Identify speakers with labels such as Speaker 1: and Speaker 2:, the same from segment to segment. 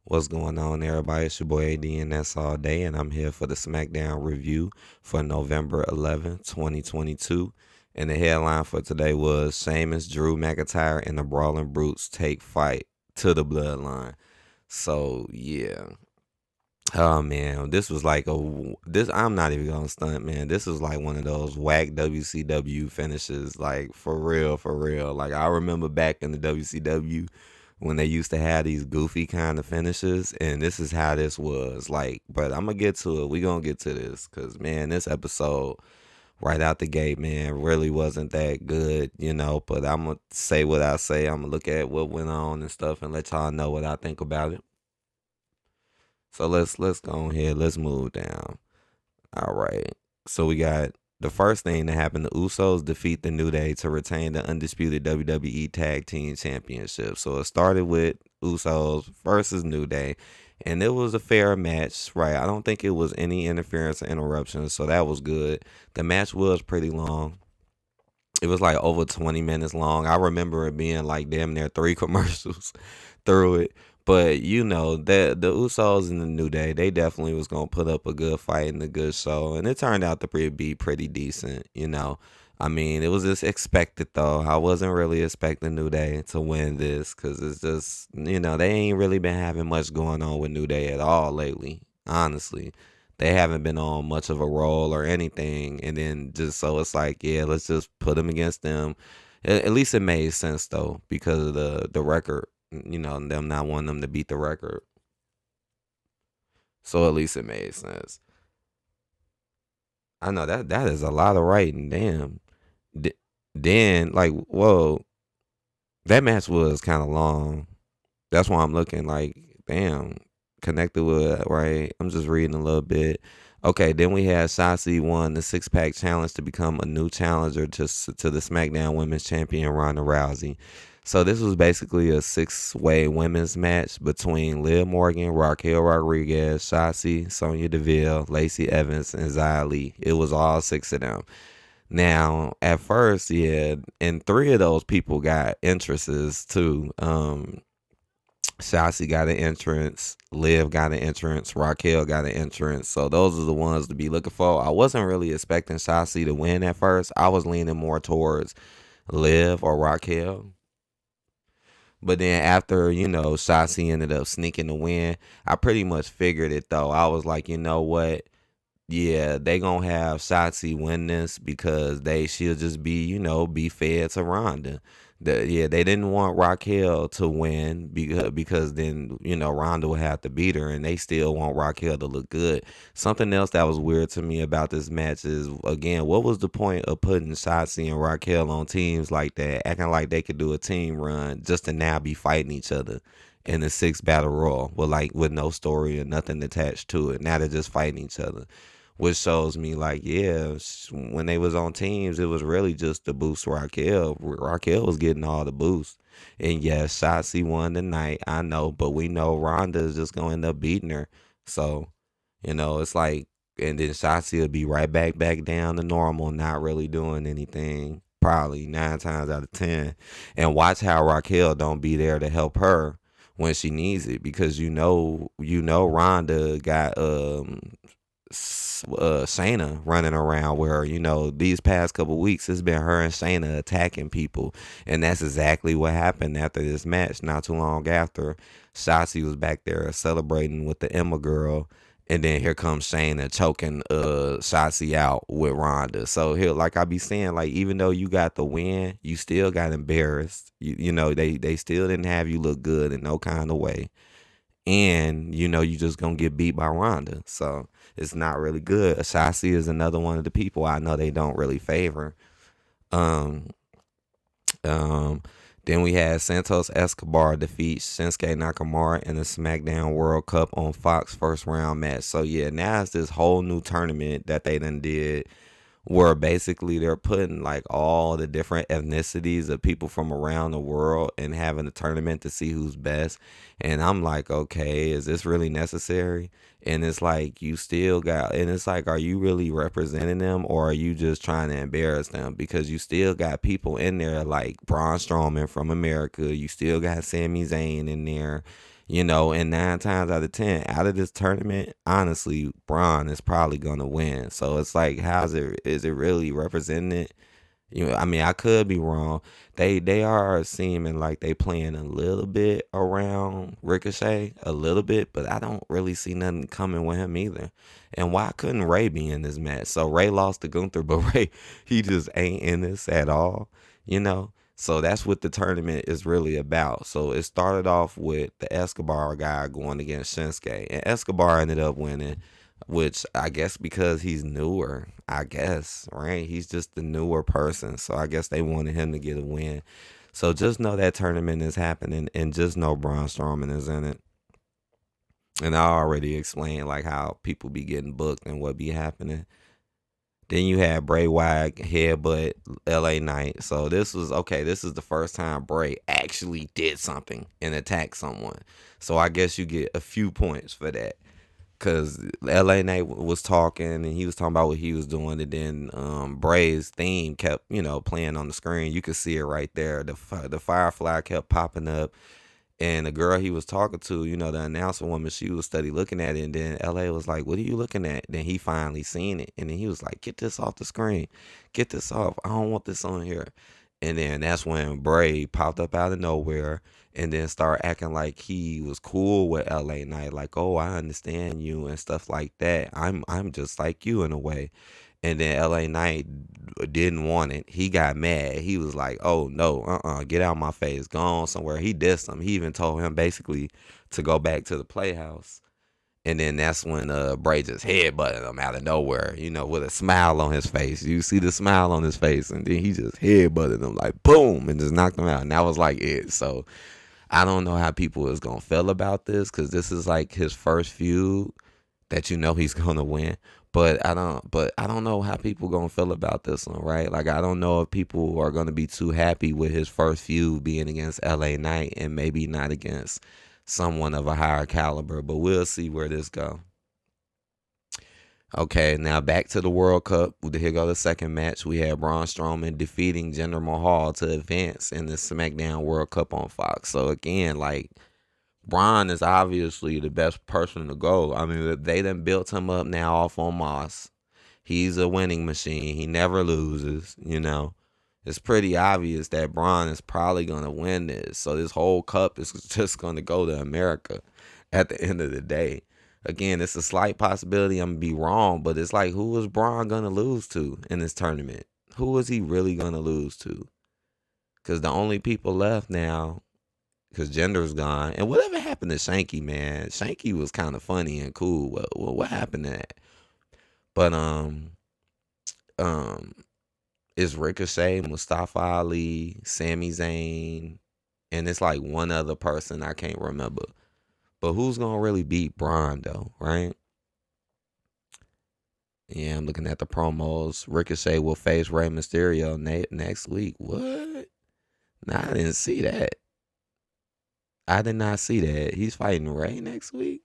Speaker 1: What's going on, everybody? It's your boy AD, and that's all day, and I'm here for the SmackDown review for November 11th, 2022. And the headline for today was Sheamus, Drew McIntyre, and the Brawling Brutes take fight to the Bloodline. So yeah, oh man, this was like this. I'm not even gonna stunt, man. This was like one of those whack WCW finishes, like for real, for real. Like I remember back in the WCW when they used to have these goofy kind of finishes, and this is how this was. Like, but I'm gonna get to it. We gonna get to this, cause man, this episode right out the gate, man, really wasn't that good, But I'm gonna say what I say. I'm gonna look at what went on and stuff, and let y'all know what I think about it. So let's go ahead. Let's move down. All right. So we got the first thing that happened. The Usos defeat the New Day to retain the undisputed WWE Tag Team Championship. So it started with Usos versus New Day, and it was a fair match, right? I don't think it was any interference or interruptions, so that was good. The match was pretty long. It was like over 20 minutes long. I remember it being like damn near three commercials through it. But the Usos and the New Day, they definitely was gonna put up a good fight and a good show, and it turned out to be pretty decent. I mean, it was just expected though. I wasn't really expecting New Day to win this because it's just they ain't really been having much going on with New Day at all lately. Honestly, they haven't been on much of a roll or anything, and then just so it's like, yeah, let's just put them against them. At least it made sense though because of the record, them not wanting them to beat the record. So at least it made sense. I know that is a lot of writing. Damn. D- then like, whoa, that match was kind of long. That's why I'm looking like, damn, connected with right. I'm just reading a little bit. Okay, then we had Shotzi won the six pack challenge to become a new challenger to the SmackDown Women's Champion Ronda Rousey. So this was basically a six-way women's match between Liv Morgan, Raquel Rodriguez, Shotzi, Sonya Deville, Lacey Evans, and Xia Li. It was all six of them. Now, at first, yeah, and three of those people got entrances too. Shotzi got an entrance, Liv got an entrance, Raquel got an entrance. So those are the ones to be looking for. I wasn't really expecting Shotzi to win at first. I was leaning more towards Liv or Raquel. But then after, Shotzi ended up sneaking the win, I pretty much figured it though. I was like, you know what? Yeah, they gonna have Shotzi win this because she'll just be fed to Ronda. They didn't want Raquel to win because then Ronda would have to beat her, and they still want Raquel to look good. Something else that was weird to me about this match is, again, what was the point of putting Shotzi and Raquel on teams like that, acting like they could do a team run just to now be fighting each other in the six battle royal with no story or nothing attached to it. Now they're just fighting each other, which shows me like, yeah, when they was on teams, it was really just to boost Raquel. Raquel was getting all the boost, and yes, Shotzi won tonight. I know, but we know Ronda is just gonna end up beating her. So, it's like, and then Shotzi will be right back down to normal, not really doing anything. Probably 9 times out of 10, and watch how Raquel don't be there to help her when she needs it because Ronda got Shayna running around where these past couple weeks it's been her and Shayna attacking people, and that's exactly what happened after this match. Not too long after, Shotzi was back there celebrating with the Emma girl, and then here comes Shayna choking Shotzi out with Ronda. So here, like I be saying, like even though you got the win, you still got embarrassed. They still didn't have you look good in no kind of way, and you just gonna get beat by Ronda. So it's not really good. Asasi is another one of the people I know they don't really favor. Um, um, then we had Santos Escobar defeat Shinsuke Nakamura in the SmackDown World Cup on Fox first round match. So yeah, now it's this whole new tournament that they done did where basically they're putting like all the different ethnicities of people from around the world and having a tournament to see who's best. And I'm like, okay, is this really necessary? And it's like you still got, and it's like, are you really representing them or are you just trying to embarrass them? Because you still got people in there like Braun Strowman from America. You still got Sami Zayn in there. And 9 times out of 10, out of this tournament, honestly, Braun is probably gonna win. So it's like, is it really represented? I mean, I could be wrong. They are seeming like they playing a little bit around Ricochet, a little bit, but I don't really see nothing coming with him either. And why couldn't Ray be in this match? So Ray lost to Gunther, but Ray, he just ain't in this at all, you know? So that's what the tournament is really about. So it started off with the Escobar guy going against Shinsuke, and Escobar ended up winning, which I guess because he's newer, I guess, right? He's just the newer person. So I guess they wanted him to get a win. So just know that tournament is happening, and just know Braun Strowman is in it. And I already explained like how people be getting booked and what be happening. Then you had Bray Wyatt headbutt LA Knight. So this was okay. This is the first time Bray actually did something and attacked someone. So I guess you get a few points for that. Cause LA Knight was talking and he was talking about what he was doing, and then Bray's theme kept playing on the screen. You could see it right there. The Firefly kept popping up, and the girl he was talking to, the announcer woman, she was steady looking at it. And then LA was like, "What are you looking at?" Then he finally seen it, and then he was like, "Get this off the screen, get this off. I don't want this on here." And then that's when Bray popped up out of nowhere and then started acting like he was cool with LA Knight, like, "Oh, I understand you," and stuff like that. I'm just like you in a way. And then LA Knight didn't want it. He got mad. He was like, "Oh no, get out my face. Go on somewhere." He dissed him. He even told him basically to go back to the playhouse. And then that's when Bray just headbutted him out of nowhere, with a smile on his face. You see the smile on his face, and then he just headbutted him like boom and just knocked him out. And that was like it. So I don't know how people is gonna feel about this, because this is like his first feud that he's gonna win. But I don't know how people gonna feel about this one, right? Like, I don't know if people are gonna be too happy with his first feud being against LA Knight and maybe not against someone of a higher caliber. But we'll see where this go. Okay, now back to the World Cup. Here go the second match. We had Braun Strowman defeating Jinder Mahal to advance in the SmackDown World Cup on Fox. So again, like, Braun is obviously the best person to go. I mean, they done built him up now off on Moss. He's a winning machine. He never loses. It's pretty obvious that Braun is probably going to win this. So this whole cup is just going to go to America at the end of the day. Again, it's a slight possibility I'm going to be wrong, but it's like, who is Braun going to lose to in this tournament? Who is he really going to lose to? Because the only people left now, because Jinder's gone. And whatever happened to Shanky, man? Shanky was kind of funny and cool. What happened to that? But um, it's Ricochet, Mustafa Ali, Sami Zayn, and it's like one other person I can't remember. But who's gonna really beat Braun though, right? Yeah, I'm looking at the promos. Ricochet will face Rey Mysterio next week. What? Nah, I didn't see that. I did not see that. He's fighting Rey next week?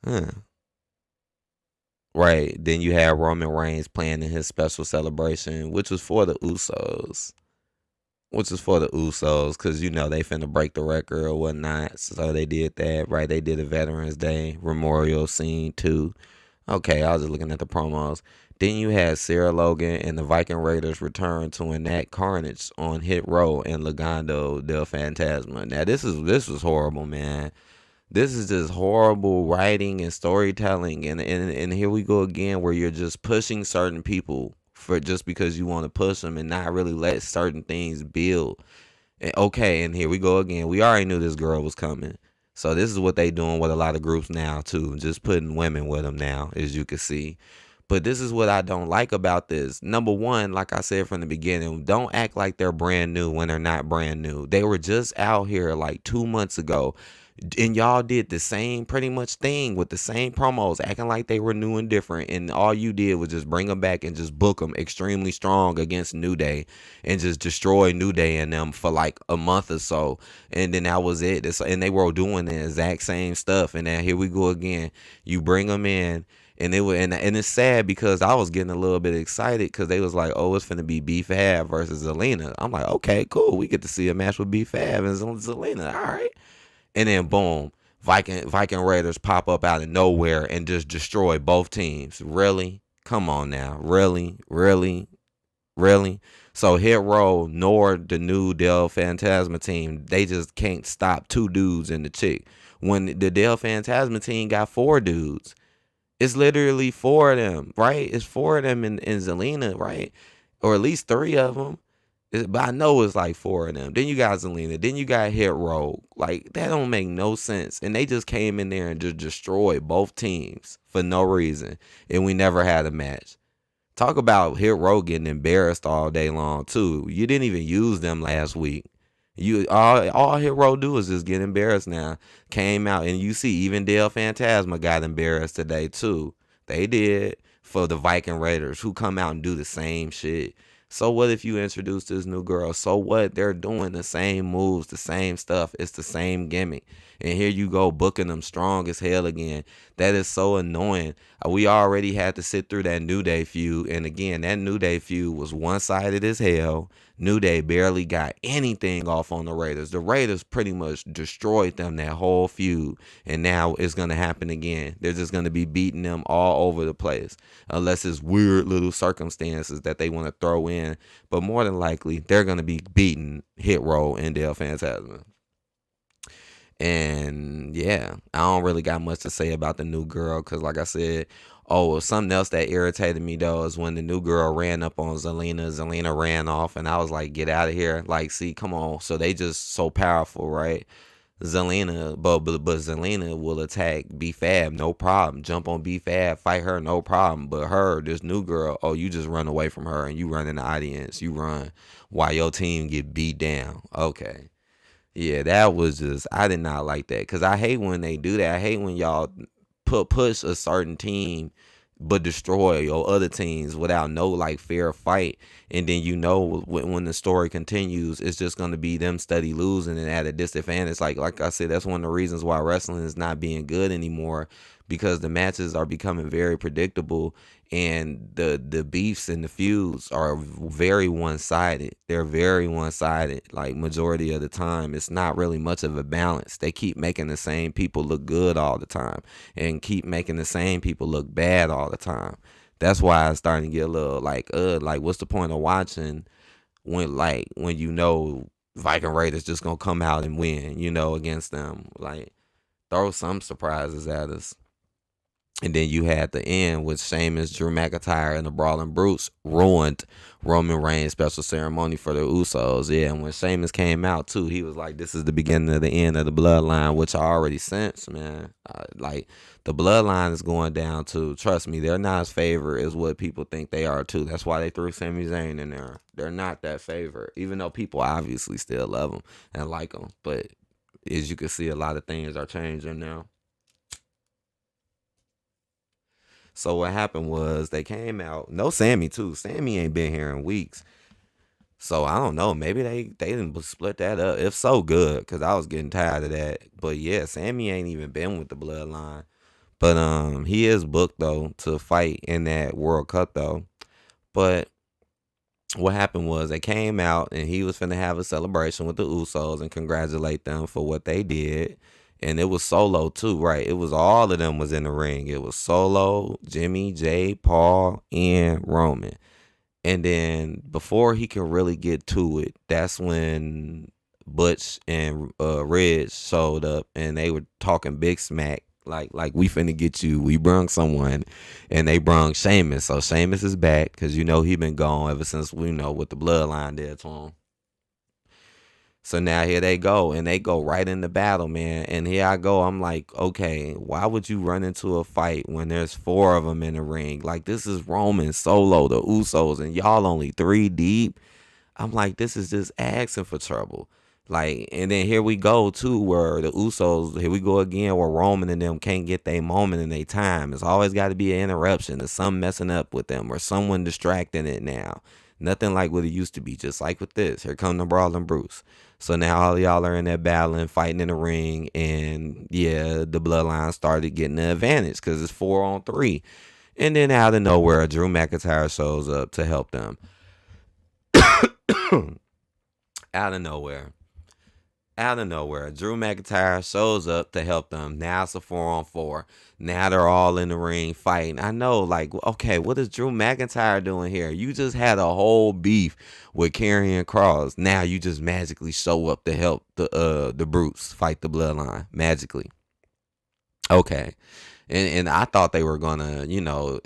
Speaker 1: Huh. Right. Then you have Roman Reigns playing in his special celebration, which was for the Usos. Because, they finna break the record or whatnot. So they did that, right? They did a Veterans Day memorial scene too. Okay, I was just looking at the promos. Then you had Sarah Logan and the Viking Raiders return to enact carnage on Hit Row and Legado del Fantasma. Now this was horrible, man. This is just horrible writing and storytelling, and here we go again, where you're just pushing certain people for just because you want to push them and not really let certain things build. And here we go again. We already knew this girl was coming. So this is what they doing with a lot of groups now too, just putting women with them now, as you can see. But this is what I don't like about this. Number one, like I said from the beginning, don't act like they're brand new when they're not brand new. They were just out here like 2 months ago, and y'all did the same pretty much thing with the same promos, acting like they were new and different. And all you did was just bring them back and just book them extremely strong against New Day and just destroy New Day and them for like a month or so. And then that was it. And they were doing the exact same stuff. And now here we go again. You bring them in. And it's sad because I was getting a little bit excited because they was like, "Oh, it's finna be B-Fab versus Zelina." I'm like, okay, cool. We get to see a match with B-Fab and Zelina. All right. and then boom, Viking Raiders pop up out of nowhere and just destroy both teams. Really? Come on now. Really? Really? Really? So Hit Row nor the new Del Phantasma team, they just can't stop two dudes and the chick. When the Del Phantasma team got four dudes, it's literally four of them, right? It's four of them in Zelina, right? Or at least three of them. But I know it's like four of them. Then you got Zelina. Then you got Hit Row. Like, that don't make no sense. And they just came in there and just destroyed both teams for no reason. And we never had a match. Talk about Hit Row getting embarrassed all day long too. You didn't even use them last week. You all Hit Row do is just get embarrassed now. Came out and you see even Del Phantasma got embarrassed today too. They did for the Viking Raiders who come out and do the same shit. So what if you introduce this new girl? So what? They're doing the same moves, the same stuff. It's the same gimmick. And here you go booking them strong as hell again. That is so annoying. We already had to sit through that New Day feud. And again, that New Day feud was one-sided as hell. New Day barely got anything off on the Raiders. The Raiders pretty much destroyed them that whole feud. And now it's going to happen again. They're just going to be beating them all over the place. Unless it's weird little circumstances that they want to throw in. But more than likely, they're going to be beating Hit Row and Del Phantasma. And yeah, I don't really got much to say about the new girl because, like I said, something else that irritated me though is when the new girl ran up on Zelina. Zelina ran off, and I was like, "Get out of here!" Like, see, come on. So they just so powerful, right? Zelina, but Zelina will attack B-Fab, no problem. Jump on B-Fab, fight her, no problem. But her, this new girl, you just run away from her and you run in the audience. You run while your team get beat down. Okay. Yeah, that was just, I did not like that because I hate when they do that. I hate when y'all push a certain team but destroy your other teams without no like fair fight. And then when the story continues, it's just gonna be them steady losing and at a disadvantage. Like I said, that's one of the reasons why wrestling is not being good anymore because the matches are becoming very predictable and the beefs and the feuds are very one-sided. They're very one-sided. Like majority of the time, it's not really much of a balance. They keep making the same people look good all the time and keep making the same people look bad all the time. That's why it's starting to get a little like what's the point of watching when Viking Raiders just gonna come out and win, against them. Like, throw some surprises at us. And then you had the end with Sheamus, Drew McIntyre, and the Brawling Brutes ruined Roman Reigns' special ceremony for the Usos. Yeah, and when Sheamus came out too, he was like, "This is the beginning of the end of the bloodline," which I already sense, man. Like the bloodline is going down too. Trust me, they're not as favored as what people think they are too. That's why they threw Sami Zayn in there. They're not that favored, even though people obviously still love them and like them. But as you can see, a lot of things are changing now. So what happened was they came out. No Sammy too. Sammy ain't been here in weeks. So I don't know. Maybe they didn't split that up. If so, good, because I was getting tired of that. But yeah, Sammy ain't even been with the bloodline. But he is booked though to fight in that World Cup though. But what happened was they came out and he was finna have a celebration with the Usos and congratulate them for what they did. And it was Solo too, right? It was all of them was in the ring. It was Solo, Jimmy, Jay, Paul, and Roman. And then before he could really get to it, that's when Butch and Reg showed up and they were talking big smack. Like we finna get you. We brung someone, and they brung Sheamus. So Sheamus is back because he been gone ever since we know what the bloodline did to him. So now here they go, and they go right into battle, man. And here I go. I'm like, okay, why would you run into a fight when there's four of them in the ring? Like, this is Roman, Solo, the Usos, and y'all only three deep. I'm like, this is just asking for trouble. Like, and then here we go too, where the Usos, here we go again, where Roman and them can't get their moment and their time. It's always got to be an interruption or something messing up with them or someone distracting it now. Nothing like what it used to be, just like with this. Here come the Brawling Bruce. So now all y'all are in there battling, fighting in the ring, and yeah, the bloodline started getting the advantage because it's 4-on-3. And then out of nowhere, Drew McIntyre shows up to help them. Out of nowhere. Out of nowhere, Drew McIntyre shows up to help them. Now it's a 4-on-4. Now they're all in the ring fighting. I know, like, okay, what is Drew McIntyre doing here? You just had a whole beef with Karrion Kross. Now you just magically show up to help the Brutes fight the Bloodline magically. Okay. And I thought they were gonna,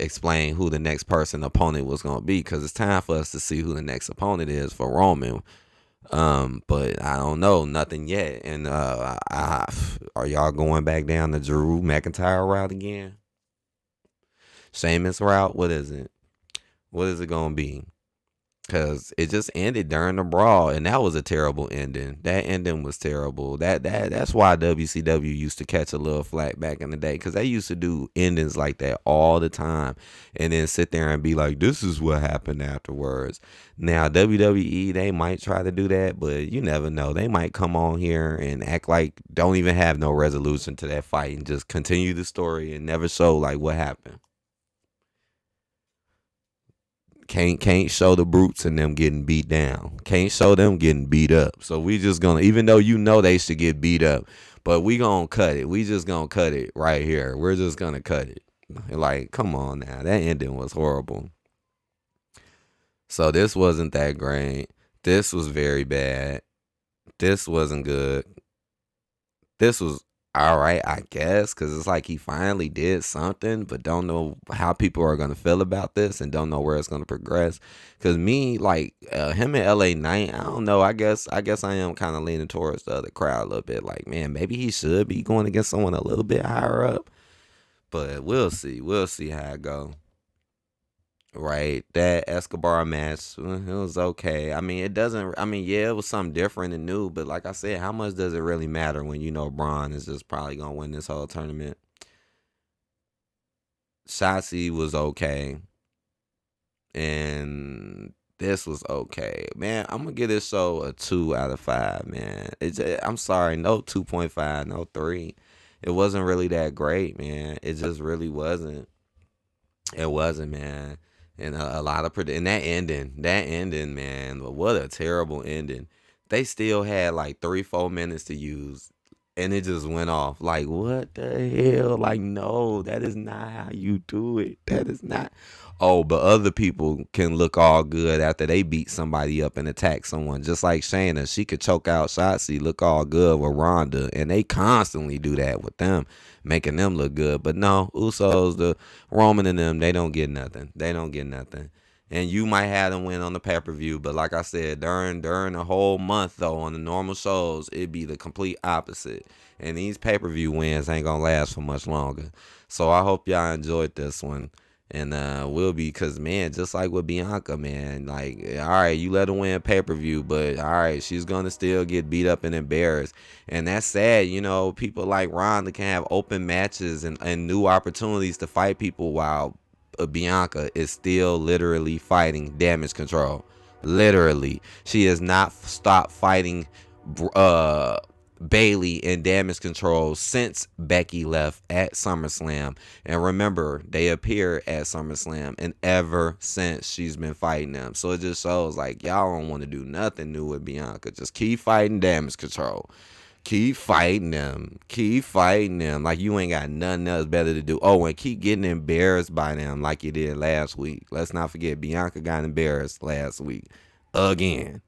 Speaker 1: explain who the next person opponent was gonna be, because it's time for us to see who the next opponent is for Roman. But I don't know, nothing yet. And are y'all going back down the Drew McIntyre route again? Sheamus route? What is it? What is it gonna be? Cause it just ended during the brawl, and that was a terrible ending. That ending was terrible. That's why WCW used to catch a little flack back in the day, cause they used to do endings like that all the time, and then sit there and be like, "This is what happened afterwards." Now WWE, they might try to do that, but you never know. They might come on here and act like don't even have no resolution to that fight and just continue the story and never show like what happened. Can't show the Brutes and them getting beat down. Can't show them getting beat up. So we just gonna, even though they should get beat up, but we gonna cut it. We just gonna cut it right here. We're just gonna cut it. Like, come on now. That ending was horrible. So this wasn't that great. This was very bad. This wasn't good. This was all right, I guess, because it's like he finally did something, but don't know how people are going to feel about this and don't know where it's going to progress. Because me, like, him and LA Knight, I don't know. I guess I am kind of leaning towards the other crowd a little bit. Like, man, maybe he should be going against someone a little bit higher up. But we'll see. We'll see how it go. Right, that Escobar match, it was okay. I mean, it doesn't. I mean, yeah, it was something different and new, but like I said, how much does it really matter when you know Braun is just probably gonna win this whole tournament? Shotzi was okay, and this was okay. Man, I'm gonna give this show a 2 out of 5. Man, I'm sorry, no 2.5, no 3. It wasn't really that great, man. It just really wasn't. It wasn't, man. And a lot of and that ending, man. What a terrible ending. They still had like 3-4 minutes to use, and it just went off. Like, what the hell? Like, no, that is not how you do it. That is not. Oh, but other people can look all good after they beat somebody up and attack someone. Just like Shayna, she could choke out Shotzi, look all good with Ronda, and they constantly do that with them, making them look good. But no, Usos, the Roman and them, they don't get nothing. They don't get nothing. And you might have them win on the pay-per-view, but like I said, during the whole month though, on the normal shows, it'd be the complete opposite. And these pay-per-view wins ain't gonna last for much longer. So I hope y'all enjoyed this one. And will be, because man, just like with Bianca, man, like, all right, you let her win pay-per-view, but all right, she's gonna still get beat up and embarrassed. And that's sad. People like Ronda can have open matches and new opportunities to fight people, while Bianca is still literally fighting Damage Control. Literally, she has not stopped fighting uh Bailey and Damage Control since Becky left at SummerSlam. And remember, they appeared at SummerSlam, and ever since she's been fighting them. So it just shows like y'all don't want to do nothing new with Bianca. Just keep fighting Damage Control. Keep fighting them. Keep fighting them. Like you ain't got nothing else better to do. Oh, and keep getting embarrassed by them like you did last week. Let's not forget, Bianca got embarrassed last week. Again.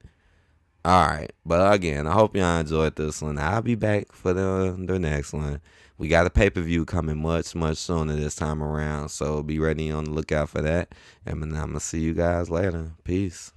Speaker 1: All right. But again, I hope y'all enjoyed this one. I'll be back for the next one. We got a pay-per-view coming much, much sooner this time around. So be ready on the lookout for that. And I'm going to see you guys later. Peace.